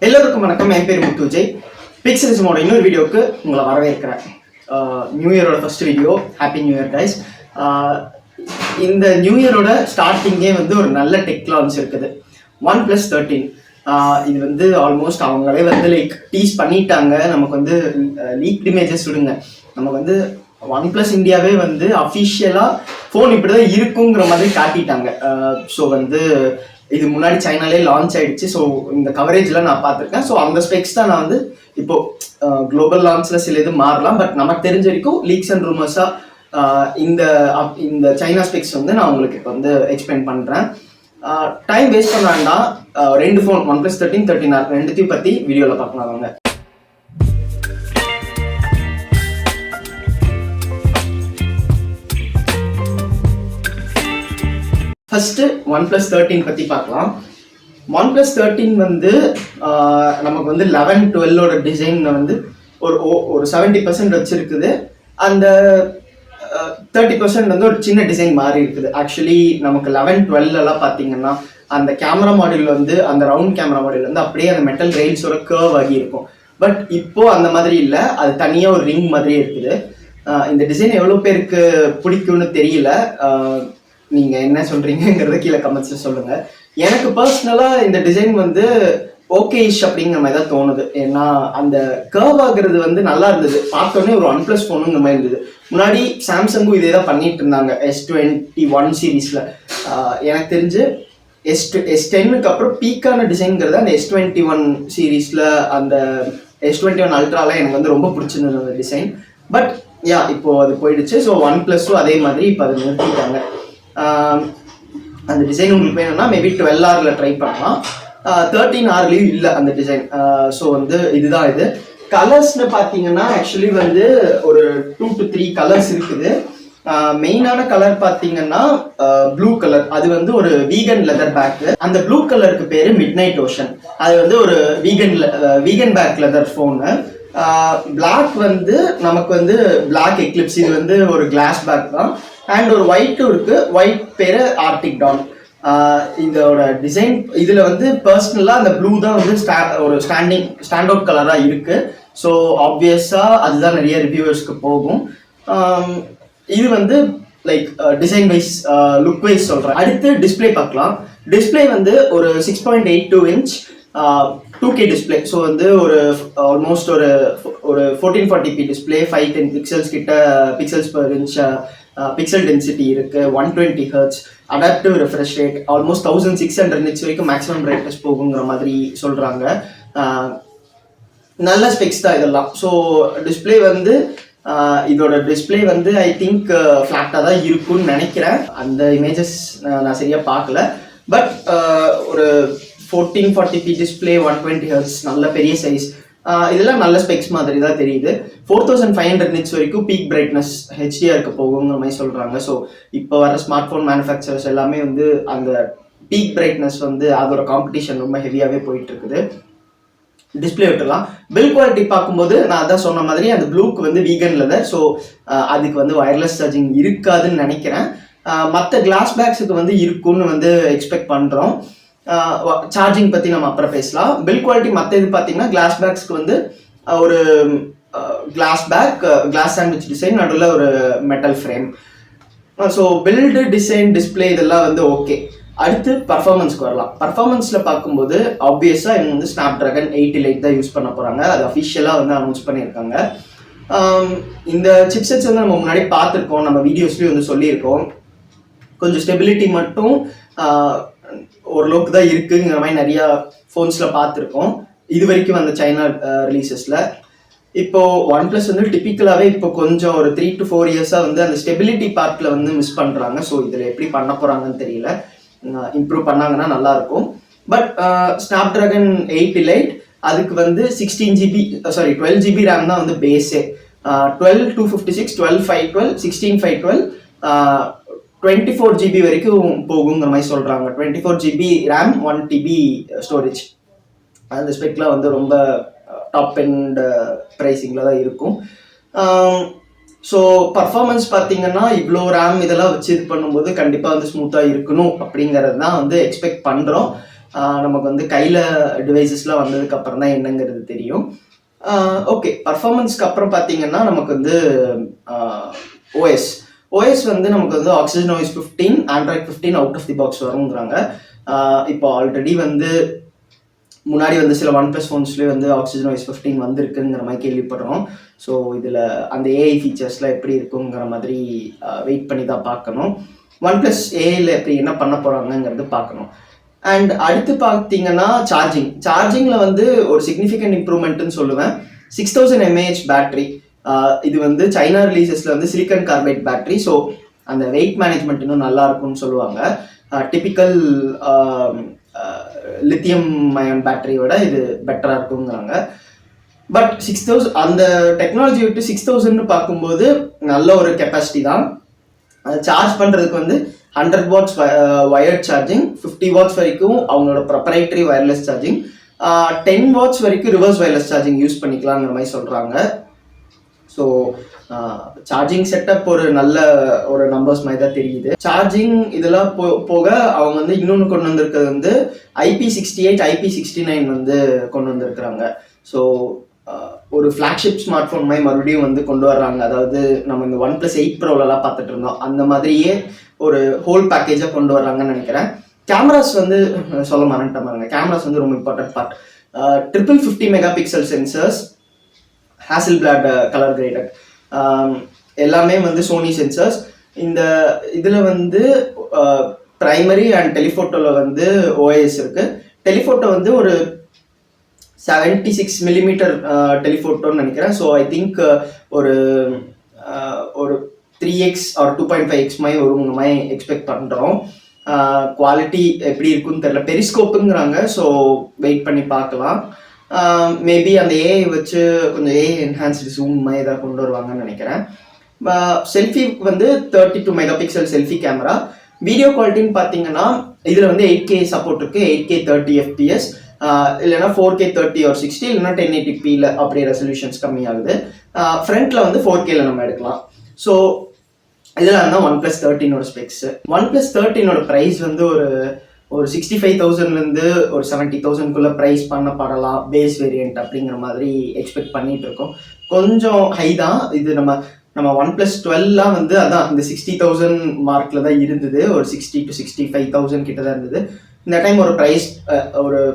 எல்லோருக்கும் வணக்கம். என் பேர் முத்து விஜய். பிக்சல்ஸோட இன்னொரு வீடியோவுக்கு உங்களை வரவேற்கிறேன். நியூ இயரோட first video. Happy new year guys. இந்த நியூ இயரோட ஸ்டார்டிங்கே வந்து ஒரு நல்ல டெக் லான்ச் இருக்குது. OnePlus 13. இது வந்து ஆல்மோஸ்ட் அவங்களே வந்து லைக் டீஸ் பண்ணிட்டாங்க. நமக்கு வந்து லீக் இமேஜஸ் விடுங்க, நமக்கு வந்து OnePlus இந்தியாவே வந்து அஃபிஷியலாக ஃபோன் இப்படி தான் இருக்குங்கிற மாதிரி காட்டிட்டாங்க. ஸோ வந்து இது முன்னாடி சைனாலே லான்ச் ஆயிடுச்சு. ஸோ இந்த கவரேஜ்லாம் நான் பார்த்துருக்கேன். ஸோ அந்த ஸ்பெக்ஸ் தான் நான் வந்து இப்போ குளோபல் லான்ச்சில் சில இது மாறலாம், பட் நமக்கு தெரிஞ்ச வரைக்கும் லீக்ஸ் அண்ட் ரூமர்ஸாக இந்த சைனா ஸ்பெக்ஸ் வந்து நான் உங்களுக்கு இப்போ வந்து எக்ஸ்பிளைன் பண்ணுறேன். டைம் வேஸ்ட் பண்ண வேண்டாம். ரெண்டு ஃபோன் OnePlus 13, 13R ரெண்டுத்தையும் பற்றி வீடியோவில் பார்க்கலாம் வாங்க. ஃபர்ஸ்ட் OnePlus 13 பற்றி பார்க்கலாம். OnePlus 13 வந்து நமக்கு வந்து 11, 12ஓட டிசைனில் வந்து ஒரு 70% வச்சுருக்குது. அந்த 30% வந்து ஒரு சின்ன டிசைன் மாறி இருக்குது. ஆக்சுவலி நமக்கு 11, 12எல்லாம் பார்த்தீங்கன்னா அந்த கேமரா மாடியூல் வந்து அந்த ரவுண்ட் கேமரா மாடியூல் வந்து அப்படியே அந்த மெட்டல் ரெயில்ஸோட கர்வ் ஆகி இருக்கும். பட் இப்போ அந்த மாதிரி இல்லை, அது தனியாக ஒரு ரிங் மாதிரியே இருக்குது. இந்த டிசைன் எவ்வளோ பேருக்கு பிடிக்கும்னு தெரியல. நீங்கள் என்ன சொல்கிறீங்கிறத கீழே கமெண்ட்ஸில் சொல்லுங்கள். எனக்கு பர்சனலாக இந்த டிசைன் வந்து ஓகேஷ் அப்படிங்கிற மாதிரி தான் தோணுது. ஏன்னா அந்த கர்வ் ஆகுறது வந்து நல்லா இருந்தது. பார்த்தோன்னே ஒரு OnePlus ஃபோனுங்கிற மாதிரி இருந்தது. முன்னாடி சாம்சங்கும் இதே தான் பண்ணிட்டு இருந்தாங்க S21 சீரீஸில். எனக்கு தெரிஞ்சு S10க்கு அப்புறம் பீக்கான டிசைன்ங்கிறது அந்த S21 சீரீஸில் அந்த S21 அல்ட்ராலாம் எனக்கு வந்து ரொம்ப பிடிச்சிருந்தது அந்த டிசைன். பட் இப்போது அது போயிடுச்சு. ஸோ OnePlus-ம் அதே மாதிரி இப்போ அதை நிறுத்திட்டாங்க. அந்த டிசைன் உங்களுக்கு வேணும்னா மேபி 12R ட்ரை பண்ணலாம். 13Rலையும் இல்லை அந்த டிசைன். ஸோ வந்து இதுதான் இது. கலர்ஸ்னு பார்த்தீங்கன்னா ஆக்சுவலி வந்து ஒரு 2 to 3 கலர்ஸ் இருக்குது. மெயினான கலர் பார்த்தீங்கன்னா ப்ளூ கலர். அது வந்து ஒரு வீகன் லெதர் பேக். அந்த ப்ளூ கலருக்கு பேரு மிட்நைட் ஓஷன். அது வந்து ஒரு vegan back leather phone. Black வந்து நமக்கு வந்து பிளாக் எக்லிப்ஸ். இது வந்து ஒரு கிளாஸ் பேக் தான். அண்ட் ஒரு ஒயிட்டும் இருக்கு. ஒயிட் பேரு ஆர்டிக் டான். இதோட டிசைன் இதுல வந்து பர்சனலா அந்த ப்ளூ தான் வந்து ஒரு ஸ்டாண்ட் அவுட் கலரா இருக்கு. ஸோ ஆப்வியஸா அதுதான் நிறைய ரிவ்யூவர்ஸ்க்கு போகும். இது வந்து like design wise look wise சொல்றேன். அடுத்து டிஸ்பிளே பார்க்கலாம். டிஸ்பிளே வந்து ஒரு 6.82 inch 2K டிஸ்பிளே. ஸோ வந்து ஒரு ஆல்மோஸ்ட் ஒரு 1440p டிஸ்பிளே. 510 பிக்சல்ஸ் கிட்ட pixels per inch pixel density இருக்கு. 120 Hz adaptive refresh rate. Almost 1600 nits வரைக்கும் மேக்ஸிமம் பிரைட்னஸ் போகுங்கிற மாதிரி சொல்றாங்க. நல்ல ஸ்பெக்ஸ் தான் இதெல்லாம். ஸோ டிஸ்பிளே வந்து இதோட டிஸ்பிளே வந்து ஐ திங்க் ஃப்ளாட்டாக தான் இருக்கும்னு நினைக்கிறேன். அந்த இமேஜஸ் நான் சரியாக பார்க்கல. பட் ஒரு 1440p டிஸ்பிளே, 120 Hz, நல்ல பெரிய சைஸ், இதெல்லாம் நல்ல ஸ்பெக்ஸ் மாதிரி தான் தெரியுது. 4500 nits வரைக்கும் பீக் பிரைட்னஸ் HDR போகுங்கிற மாதிரி சொல்கிறாங்க. ஸோ இப்போ வர ஸ்மார்ட் ஃபோன் மேனுஃபேக்சரர்ஸ் எல்லாமே வந்து அந்த பீக் பிரைட்னஸ் வந்து அதோட காம்படிஷன் ரொம்ப ஹெவியாகவே போயிட்டு இருக்குது. டிஸ்பிளே விட்டுலாம். பில் குவாலிட்டி பார்க்கும்போது நான் அதான் சொன்ன மாதிரி அந்த ப்ளூக்கு வந்து வீகன் லெதர். ஸோ அதுக்கு வந்து வயர்லெஸ் சார்ஜிங் இருக்காதுன்னு நினைக்கிறேன். மற்ற கிளாஸ் பேக்ஸுக்கு வந்து இருக்குன்னு வந்து எக்ஸ்பெக்ட் பண்ணுறோம். சார்ஜிங் பற்றி நம்ம அப்புறம் பேசலாம். பில் குவாலிட்டி மற்ற இது பார்த்தீங்கன்னா கிளாஸ் பேக்ஸ்க்கு வந்து ஒரு glass back, glass sandwich design, நடுவில் ஒரு metal frame. So build design display இதெல்லாம் வந்து ஓகே. அடுத்து பர்ஃபார்மன்ஸ்க்கு வரலாம். பர்ஃபார்மன்ஸில் பார்க்கும்போது ஆப்வியஸாக இவங்க வந்து Snapdragon 8 தான் யூஸ் பண்ண போகிறாங்க. அது அஃபிஷியலாக வந்து அனௌன்ஸ் பண்ணியிருக்காங்க. இந்த சிப்செட்ஸ் வந்து நம்ம முன்னாடி பார்த்துருக்கோம், நம்ம வீடியோஸ்லேயும் வந்து சொல்லியிருக்கோம். கொஞ்சம் ஸ்டெபிலிட்டி மட்டும் ஓரளவுக்கு தான் இருக்குங்கிற மாதிரி நிறையா ஃபோன்ஸில் பார்த்துருக்கோம் இது வரைக்கும் அந்த சைனா ரிலீசஸில். இப்போது OnePlus வந்து டிப்பிக்கலாகவே இப்போ கொஞ்சம் ஒரு 3 to 4 இயர்ஸாக வந்து அந்த ஸ்டெபிலிட்டி பார்ட்டில் வந்து மிஸ் பண்ணுறாங்க. ஸோ இதில் எப்படி பண்ண போகிறாங்கன்னு தெரியல. இம்ப்ரூவ் பண்ணாங்கன்னா நல்லாயிருக்கும். பட் Snapdragon 8 Elite அதுக்கு வந்து 12 GB ரேம் தான் வந்து பேஸே. 12/256, 12/512, 16/512, 24 GB வரைக்கும் போகுங்கிற மாதிரி சொல்கிறாங்க. 24 GB ரேம், 1 TB ஸ்டோரேஜ். அந்த ஸ்பெக்கில் வந்து ரொம்ப டாப் எண்ட் ப்ரைஸிங்கில் தான் இருக்கும். ஸோ பர்ஃபார்மன்ஸ் பார்த்தீங்கன்னா இவ்வளோ ரேம் இதெல்லாம் வச்சு இது பண்ணும்போது கண்டிப்பாக வந்து ஸ்மூத்தாக இருக்கணும் அப்படிங்கிறது தான் வந்து எக்ஸ்பெக்ட் பண்ணுறோம். நமக்கு வந்து கையில் டிவைசஸ்லாம் வந்ததுக்கு அப்புறம் தான் என்னங்கிறது தெரியும். ஓகே, பர்ஃபார்மன்ஸ்க்கு அப்புறம் பார்த்தீங்கன்னா நமக்கு வந்து ஓஎஸ் வந்து நமக்கு வந்து Oxygen OS 15, Android 15 out of the box வருங்கிறாங்க. இப்போ ஆல்ரெடி வந்து முன்னாடி வந்து சில ஒன் ப்ளஸ் ஃபோன்ஸ்லேயே வந்து ஆக்சிஜன் OS 15 வந்திருக்குங்கிற மாதிரி கேள்விப்படுறோம். ஸோ இதில் அந்த ஏஐ ஃபீச்சர்ஸ்லாம் எப்படி இருக்குங்கிற மாதிரி வெயிட் பண்ணி தான் பார்க்கணும். ஒன் ப்ளஸ் ஏஐயில் எப்படி என்ன பண்ண போகிறாங்கங்கிறது பார்க்கணும். அண்ட் அடுத்து பார்த்தீங்கன்னா சார்ஜிங்கில் வந்து ஒரு சிக்னிஃபிகண்ட் இம்ப்ரூவ்மெண்ட்டுன்னு சொல்லுவேன். 6000 mAh பேட்டரி. இது வந்து சைனா ரிலீசஸில் வந்து சிலிக்கன் கார்பைட் பேட்டரி. ஸோ அந்த வெயிட் மேனேஜ்மெண்ட் இன்னும் நல்லா இருக்கும்னு சொல்லுவாங்க. டிபிக்கல் லித்தியம் அயன் பேட்டரியோட இது பெட்டராக இருக்குங்கிறாங்க. பட் 6000 அந்த டெக்னாலஜி விட்டு 6000 பார்க்கும்போது நல்ல ஒரு கெப்பாசிட்டி தான். சார்ஜ் பண்ணுறதுக்கு வந்து 100 watts வயர்ட் சார்ஜிங், 50 watts வரைக்கும் அவங்களோட ப்ரொப்ரைட்டரி வயர்லெஸ் சார்ஜிங், 10 watts வரைக்கும் ரிவர்ஸ் வயர்லெஸ் சார்ஜிங் யூஸ் பண்ணிக்கலாங்கிற மாதிரி சொல்கிறாங்க. ஸோ சார்ஜிங் செட்டப் ஒரு நல்ல ஒரு நம்பர்ஸ் மாதிரி தான் தெரியுது. சார்ஜிங் இதெல்லாம் போக அவங்க வந்து இன்னொன்று கொண்டு வந்திருக்கிறது வந்து IP68, IP69 வந்து கொண்டு வந்திருக்கிறாங்க. ஸோ ஒரு ஃப்ளாக்ஷிப் ஸ்மார்ட் ஃபோன் மாதிரி மறுபடியும் வந்து கொண்டு வர்றாங்க. அதாவது நம்ம இந்த OnePlus 8 Proலாம் பார்த்துட்டு இருந்தோம், அந்த மாதிரியே ஒரு ஹோல் பேக்கேஜாக கொண்டு வர்றாங்கன்னு நினைக்கிறேன். கேமராஸ் வந்து சொல்ல மறந்துட்டாங்க. கேமராஸ் வந்து ரொம்ப important part. 50 MP sensors, Hasselblad colour graded, எல்லாமே வந்து சோனி சென்சர்ஸ். இந்த இதில் வந்து ப்ரைமரி அண்ட் டெலிஃபோட்டோவில் வந்து ஓஎஸ் இருக்குது. டெலிஃபோட்டோ வந்து ஒரு 76 mm டெலிஃபோட்டோன்னு நினைக்கிறேன். ஸோ ஐ திங்க் ஒரு 3x ஆர் 2.5x மாதிரி ஒரு மாதிரி எக்ஸ்பெக்ட் பண்ணுறோம். குவாலிட்டி எப்படி இருக்குன்னு தெரியல. பெரிஸ்கோப்புங்கிறாங்க, ஸோ வெயிட் பண்ணி பார்க்கலாம். மேபி அந்த ஏஐ வச்சு கொஞ்சம் ஏஐ என்ஹான்ஸ்டு ஜூம் மாதிரி ஏதாவது கொண்டு வருவாங்கன்னு நினைக்கிறேன். செல்ஃபிக்கு வந்து 32 MP செல்ஃபி கேமரா. வீடியோ குவாலிட்டின்னு பார்த்தீங்கன்னா இதில் வந்து 8K சப்போர்ட் இருக்குது, 8K 30 FPS, இல்லைனா 4K 30 or 60, இல்லைனா 1080pல அப்படியே ரெசல்யூஷன்ஸ் கம்மியாகுது. ஃப்ரண்ட்டில் வந்து 4Kல நம்ம எடுக்கலாம். ஸோ இதெல்லாம் தான் OnePlus 13ஓட ஸ்பெக்ஸ். OnePlus 13ஓட ப்ரைஸ் வந்து ஒரு 65,000லேருந்து ஒரு 70,000க்குள்ளே ப்ரைஸ் பண்ணப்படலாம் பேஸ் வேரியண்ட் அப்படிங்கிற மாதிரி எக்ஸ்பெக்ட் பண்ணிட்டு இருக்கோம். கொஞ்சம் ஹை தான் இது. நம்ம OnePlus 12 வந்து அதான் இந்த 60,000 மார்க்கில் தான் இருந்தது. ஒரு 60 to 65,000 கிட்ட தான் இருந்தது. இந்த டைம் ஒரு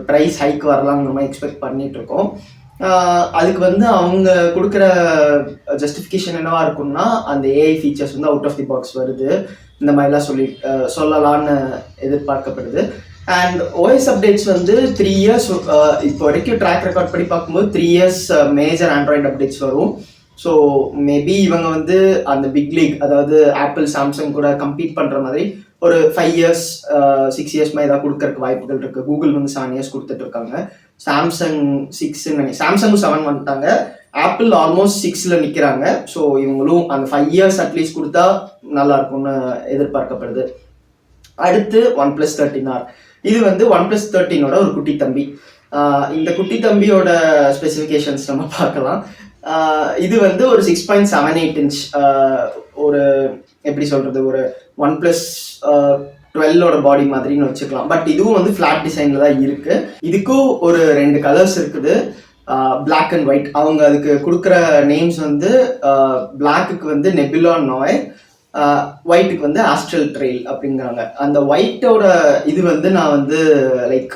ப்ரைஸ் ஹைக் வரலாங்கிற மாதிரி எக்ஸ்பெக்ட் பண்ணிட்டு இருக்கோம். அதுக்கு வந்து அவங்க கொடுக்குற ஜஸ்டிஃபிகேஷன் என்னவா இருக்கும்னா அந்த ஏஐ ஃபீச்சர்ஸ் வந்து அவுட் ஆஃப் தி பாக்ஸ் வருது, இந்த மாதிரிலாம் சொல்லலான்னு எதிர்பார்க்கப்படுது. அண்ட் ஓஎஸ் அப்டேட்ஸ் வந்து 3 years, இப்போ வரைக்கும் ட்ராக் ரெக்கார்ட் படி பார்க்கும்போது 3 years மேஜர் ஆண்ட்ராய்டு அப்டேட்ஸ் வரும். ஸோ மேபி இவங்க வந்து அந்த பிக் லீக், அதாவது ஆப்பிள் சாம்சங் கூட கம்பீட் பண்ணுற மாதிரி ஒரு 5 years 6 years மாதிரி ஏதாவது கொடுக்கறதுக்கு வாய்ப்புகள் இருக்குது. கூகுள் வந்து 7 years கொடுத்துட்டு இருக்காங்க. சாம்சங் 6, சாம்சங்கும் 7 வந்துட்டாங்க. ஆப்பிள் ஆல்மோஸ்ட் 6ல் நிற்கிறாங்க. ஸோ இவங்களும் அந்த 5 years அட்லீஸ்ட் கொடுத்தா நல்லா இருக்கும்னு எதிர்பார்க்கப்படுது. அடுத்து OnePlus 13R. இது வந்து OnePlus 13ஓட ஒரு குட்டி தம்பி. இந்த குட்டி தம்பியோட ஸ்பெசிஃபிகேஷன்ஸ் நம்ம பார்க்கலாம். இது வந்து ஒரு 6.78 inch, ஒரு எப்படி சொல்கிறது, ஒரு OnePlus 12ஓட பாடி மாதிரின்னு வச்சுக்கலாம். பட் இதுவும் வந்து ஃப்ளாட் டிசைனில் தான் இருக்குது. இதுக்கும் ஒரு 2 கலர்ஸ் இருக்குது, பிளாக் அண்ட் ஒயிட். அவங்க அதுக்கு கொடுக்குற நேம்ஸ் வந்து பிளாக்குக்கு வந்து நெபுலா நாய், ஒயிட்டுக்கு வந்து ஆஸ்ட்ரல் ட்ரெயில் அப்படிங்கிறாங்க. அந்த ஒயிட்டோட இது வந்து நான் வந்து லைக்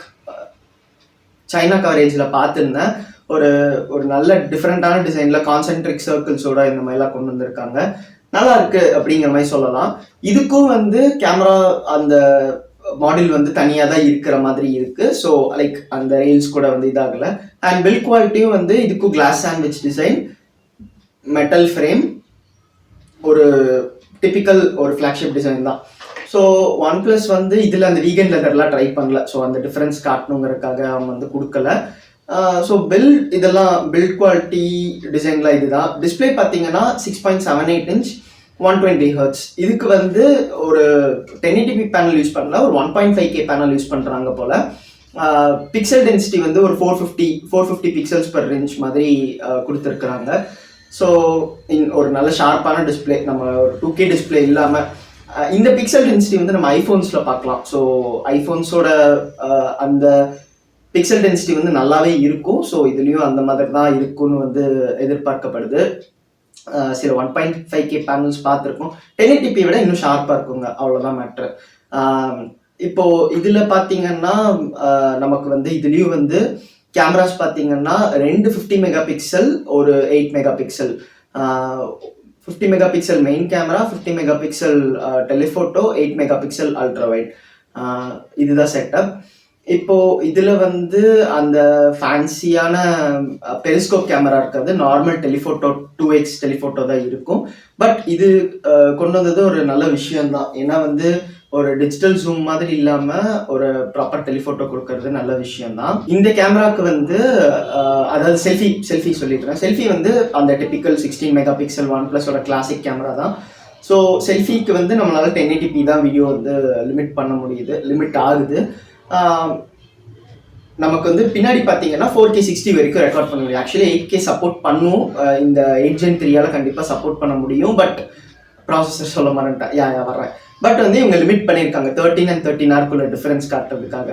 சைனா கவரேஜில் பார்த்துருந்தேன். ஒரு நல்ல டிஃப்ரெண்ட்டான டிசைனில் கான்சென்ட்ரிக் சர்க்கிள்ஸோட இந்த மாதிரிலாம் கொண்டு வந்திருக்காங்க. நல்லா இருக்கு அப்படிங்கிற மாதிரி சொல்லலாம். இதுக்கும் வந்து கேமரா அந்த மாடல் வந்து தனியாக தான் இருக்கிற மாதிரி இருக்கு. ஸோ லைக் அந்த ரெயில்ஸ் கூட வந்து இதாகலை. அண்ட் பில்ட் குவாலிட்டியும் வந்து இதுக்கும் glass sandwich design, metal frame, ஒரு டிபிக்கல் ஒரு ஃப்ளாக்ஷிப் டிசைன் தான். ஸோ OnePlus வந்து இதில் அந்த வீகன் லெதர்லாம் ட்ரை பண்ணல. ஸோ அந்த டிஃப்ரென்ஸ் காட்டணுங்கிறதுக்காக அவங்க வந்து கொடுக்கல. ஸோ இதெல்லாம் பில்ட் குவாலிட்டி டிசைன்லாம் இதுதான். டிஸ்பிளே பார்த்தீங்கன்னா 6.78 inch 120 Hz. இதுக்கு வந்து ஒரு 1080p பேனல் யூஸ் பண்ணல, ஒரு 1.5K பேனல் யூஸ் பண்ணுறாங்க போல். பிக்சல் டென்சிட்டி வந்து ஒரு 450 pixels per inch மாதிரி கொடுத்துருக்குறாங்க. ஸோ ஒரு நல்ல ஷார்ப்பான டிஸ்பிளே, நம்ம ஒரு 2K டிஸ்பிளே இல்லாமல் இந்த பிக்சல் டென்சிட்டி வந்து நம்ம ஐஃபோன்ஸில் பார்க்கலாம். ஸோ ஐஃபோன்ஸோட அந்த பிக்சல் டென்சிட்டி வந்து நல்லாவே இருக்கும். ஸோ இதுலேயும் அந்த மாதிரி தான் இருக்கும்னு வந்து எதிர்பார்க்கப்படுது. சில 1.5K பேனல்ஸ் பார்த்துருக்கோம். 1080p விட இன்னும் ஷார்ப்பாக இருக்குங்க, அவ்வளோதான் மேட்ரு. இப்போ இதில் பார்த்தீங்கன்னா நமக்கு வந்து இதுலேயும் வந்து கேமராஸ் பார்த்தீங்கன்னா 2 50 மெகா பிக்சல், ஒரு 8 mega pixel. 50 mega pixel main camera, 50 mega pixel telephoto, 8 mega pixel ultra wide. இதுதான் செட்டப். இப்போ இதுல வந்து அந்த ஃபேன்சியான பெரிஸ்கோப் கேமரா இருக்காது, நார்மல் டெலிஃபோட்டோ 2x டெலிஃபோட்டோ தான் இருக்கும். பட் இது கொண்டு வந்தது ஒரு நல்ல விஷயம்தான். ஏன்னா வந்து ஒரு டிஜிட்டல் ஜூம் மாதிரி இல்லாம ஒரு ப்ராப்பர் டெலிஃபோட்டோ கொடுக்கறது நல்ல விஷயம் தான். இந்த கேமராக்கு வந்து அதாவது செல்ஃபி சொல்லிடுறேன். செல்ஃபி வந்து அந்த டிபிக்கல் 16 மெகா பிக்சல் OnePlus-ஓட கிளாசிக் கேமரா தான். ஸோ செல்ஃபிக்கு வந்து நம்மளால 1080p தான் வீடியோ வந்து லிமிட் ஆகுது. நமக்கு வந்து பின்னாடி பார்த்தீங்கன்னா 4K 60 வரைக்கும் ரெக்கார்ட் பண்ண முடியும். ஆக்சுவலி 8K சப்போர்ட் பண்ணும். இந்த 8 Gen 3ஆல கண்டிப்பாக சப்போர்ட் பண்ண முடியும். பட் ப்ராசஸர் சொல்ல மாட்டேன் வர்றேன். பட் வந்து இவங்க லிமிட் பண்ணியிருக்காங்க 13 and 13R டிஃபரன்ஸ் காட்டுறதுக்காக.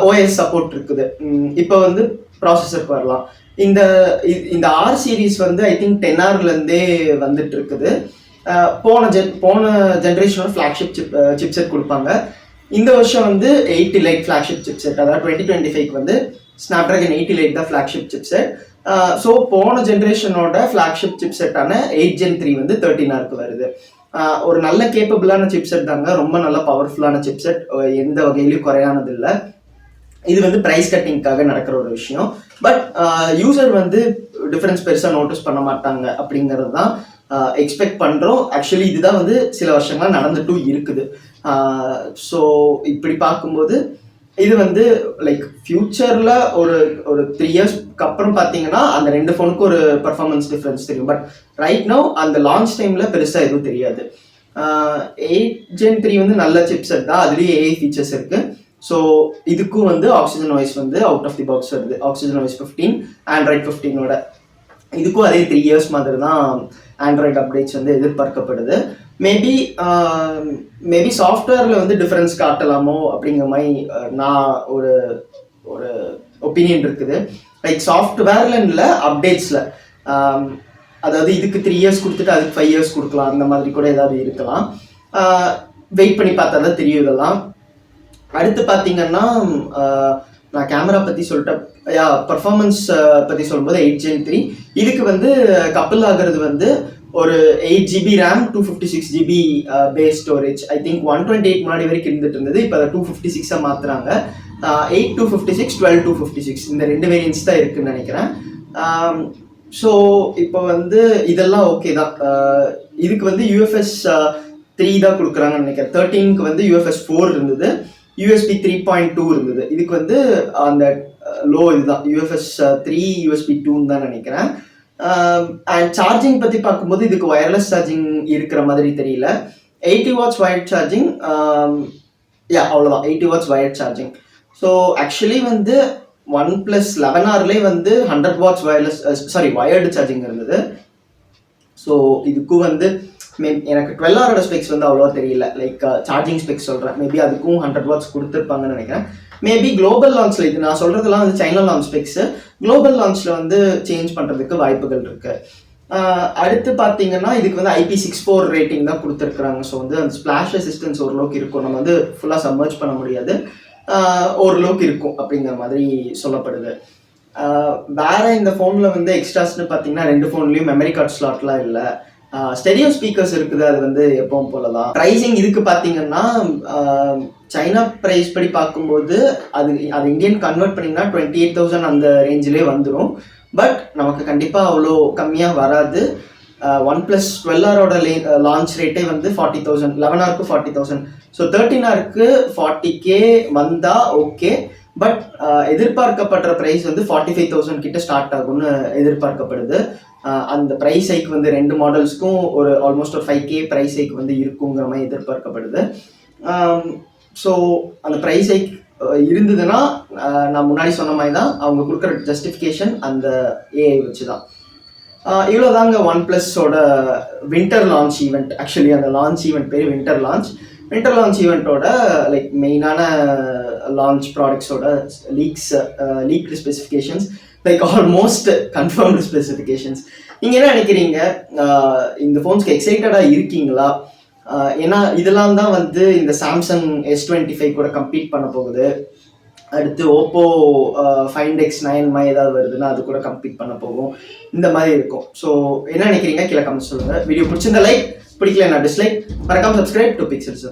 OS சப்போர்ட் இருக்குது. இப்போ வந்து ப்ராசஸருக்கு வரலாம். இந்த R சீரீஸ் வந்து ஐ திங்க் 10Rலேருந்தே வந்துட்டு இருக்குது. போன ஜென்ரேஷனோட ஃப்ளாக்ஷிப் சிப்செட் கொடுப்பாங்க. இந்த வருஷம் வந்து 8 Lite ஃப்ளாக்ஷிப் சிப்செட், அதாவது 2025 வந்து ஸ்னாப்ட்ராகன் 8 Lite தான் ஃப்ளாக்ஷிப் சிப்செட். ஸோ போன ஜென்ரேஷனோட ஃப்ளாக்ஷிப் சிப்செட்டான 8 Gen 3 வந்து 13Rக்கு வருது. ஒரு நல்ல கேப்பபிளான சிப்செட் தாங்க, ரொம்ப நல்ல பவர்ஃபுல்லான சிப்செட், எந்த வகையிலையும் குறையானது இல்லை. இது வந்து ப்ரைஸ் கட்டிங்காக நடக்கிற ஒரு விஷயம். பட் யூசர் வந்து டிஃபரன்ஸ் பெருசாக நோட்டீஸ் பண்ண மாட்டாங்க அப்படிங்கிறது தான் எக்ஸ்பெக்ட் பண்ணுறோம். ஆக்சுவலி இதுதான் வந்து சில வருஷங்களாக நடந்துட்டும் இருக்குது. ஸோ இப்படி பார்க்கும்போது இது வந்து லைக் ஃபியூச்சரில் ஒரு 3 இயர்ஸ்க்கு அப்புறம் பார்த்தீங்கன்னா அந்த 2 ஃபோனுக்கு ஒரு பர்ஃபார்மன்ஸ் டிஃப்ரென்ஸ் தெரியும். பட் ரைட் நவ் அந்த லான்ச் டைமில் பெருசாக எதுவும் தெரியாது. 8 Gen 3 வந்து நல்ல சிப்செட் தான், அதுலேயும் AI ஃபீச்சர்ஸ் இருக்குது. ஸோ இதுக்கும் வந்து ஆக்சிஜன் வாய்ஸ் வந்து அவுட் ஆஃப் தி பாக்ஸ் வருது. ஆக்சிஜன் வாய்ஸ் 15, Android 15ஓட இதுக்கும் அதே 3 இயர்ஸ் மாதிரி தான் ஆண்ட்ராய்டு அப்டேட்ஸ் வந்து எதிர்பார்க்கப்படுது. மேபி சாஃப்ட்வேரில் வந்து டிஃப்ரென்ஸ் காட்டலாமோ அப்படிங்கிற மாதிரி நான் ஒரு ஒப்பீனியன் இருக்குது. லைக் சாஃப்ட்வேரில் இல்லை, அப்டேட்ஸில். அதாவது இதுக்கு 3 இயர்ஸ் கொடுத்துட்டு அதுக்கு 5 இயர்ஸ் கொடுக்கலாம், அந்த மாதிரி கூட ஏதாவது இருக்கலாம். வெயிட் பண்ணி பார்த்தா தான் தெரியும் இதெல்லாம். அடுத்து பார்த்தீங்கன்னா நான் கேமரா பற்றி சொல்லிட்டேன். பர்ஃபார்மன்ஸ் பற்றி சொல்லும்போது 8 Gen 3 இதுக்கு வந்து கப்பல் ஆகிறது வந்து ஒரு 8GB RAM, 256GB base storage. I think 128 முன்னாடி வரைக்கும் இருந்துட்டு இருந்தது, இப்போ அதை 256 மாற்றுறாங்க. 8 256, 12 256 இந்த 2 வேரியன்ஸ் தான் இருக்குன்னு நினைக்கிறேன். ஸோ இப்போ வந்து இதெல்லாம் ஓகே தான். இதுக்கு வந்து UFS 3 தான் கொடுக்குறாங்கன்னு நினைக்கிறேன். 13க்கு வந்து UFS 4 இருந்தது, USB 3.2 இருந்தது. இதுக்கு வந்து அந்த லோ இதுதான் UFS 3 USB 2 தான் நினைக்கிறேன். அண்ட் சார்ஜிங் பற்றி பார்க்கும்போது இதுக்கு ஒயர்லெஸ் சார்ஜிங் இருக்கிற மாதிரி தெரியல. 80 watts வயர்ட் சார்ஜிங். அவ்வளோதான், 80 watts wired charging. So actually வந்து OnePlus 11Rலேயே வந்து 100 watts வயர்டு சார்ஜிங் இருந்தது. ஸோ இதுக்கும் வந்து எனக்கு 12Rோட ஸ்பெக்ஸ் வந்து அவ்வளோவா தெரியல. லைக் சார்ஜிங் ஸ்பெக்ஸ் சொல்கிறேன், மேபி அதுக்கும் 100 watts கொடுத்துருப்பாங்கன்னு நினைக்கிறேன். மேபி குளோபல் லான்ச்சில், இது நான் சொல்கிறதுலாம் வந்து சைனா லான்ச் ஸ்பெக்ஸு, குளோபல் லான்ச்சில் வந்து சேஞ்ச் பண்ணுறதுக்கு வாய்ப்புகள் இருக்குது. அடுத்து பார்த்தீங்கன்னா இதுக்கு வந்து IP64 ரேட்டிங் தான் கொடுத்துருக்குறாங்க. ஸோ வந்து அந்த ஸ்பிளாஷ் ரெசிஸ்டன்ஸ் ஓரளவுக்கு இருக்கும், நம்ம வந்து ஃபுல்லாக சப்மர்ஜ் பண்ண முடியாது, ஓரளவுக்கு இருக்கும் அப்படிங்கிற மாதிரி சொல்லப்படுது. வேற இந்த ஃபோனில் வந்து எக்ஸ்ட்ராஸ்ன்னு பார்த்தீங்கன்னா 2 ஃபோன்லேயும் மெமரி கார்டு ஸ்லாட்லாம் இல்லை. ஸ்டெரியோ ஸ்பீக்கர்ஸ் இருக்குது, அது வந்து எப்பவும் போல தான். ப்ரைஸிங் இதுக்கு பார்த்தீங்கன்னா சைனா ப்ரைஸ் படி பார்க்கும்போது அது இந்தியன் கன்வெர்ட் பண்ணிங்கன்னா 28,000 அந்த ரேஞ்சிலே வந்துடும். பட் நமக்கு கண்டிப்பாக அவ்வளோ கம்மியாக வராது. OnePlus 12Rோட லான்ச் ரேட்டே வந்து 40,000, 11Rக்கு 40,000. ஸோ 13Rக்கு 40K வந்தால் ஓகே. பட் எதிர்பார்க்கப்படுற ப்ரைஸ் வந்து 45,000 கிட்ட ஸ்டார்ட் ஆகும்னு எதிர்பார்க்கப்படுது. அந்த ப்ரைஸ் ஹைக் வந்து 2 மாடல்ஸ்க்கும் ஒரு ஆல்மோஸ்ட் ஒரு 5K ப்ரைஸ் ஹைக் வந்து இருக்குங்கிற மாதிரி எதிர்பார்க்கப்படுது. ஸோ அந்த ப்ரைஸ் ஹைக் இருந்ததுன்னா நான் முன்னாடி சொன்ன மாதிரி தான் அவங்க கொடுக்குற ஜஸ்டிஃபிகேஷன் அந்த AI வச்சு தான். இவ்வளோதாங்க ஒன் ப்ளஸோட வின்டர் லான்ச் ஈவெண்ட். ஆக்சுவலி அந்த லான்ச் ஈவெண்ட் பேர் வின்டர் லான்ச் ஈவெண்ட்டோட லைக் மெயினான லான்ச் ப்ராடக்ட்ஸோட leaked specifications, like almost confirmed specifications. நீங்கள் என்ன நினைக்கிறீங்க? இந்த ஃபோன்ஸ்க்கு எக்ஸைட்டடாக இருக்கீங்களா? ஏன்னா இதெல்லாம் தான் வந்து இந்த சாம்சங் S25 கூட கம்பீட் பண்ண போகுது. அடுத்து ஓப்போ Find X9 மாதிரி ஏதாவது வருதுன்னா அது கூட கம்ப்ளீட் பண்ண போகும். இந்த மாதிரி இருக்கும். ஸோ என்ன நினைக்கிறீங்க? கீழே கமெண்ட் சொல்லுங்கள். வீடியோ பிடிச்சிருந்த லைக், பிடிக்கல நான் டிஸ்லைக். மறக்காம சப்ஸ்கிரைப் டு பிக்சல்ஸ்.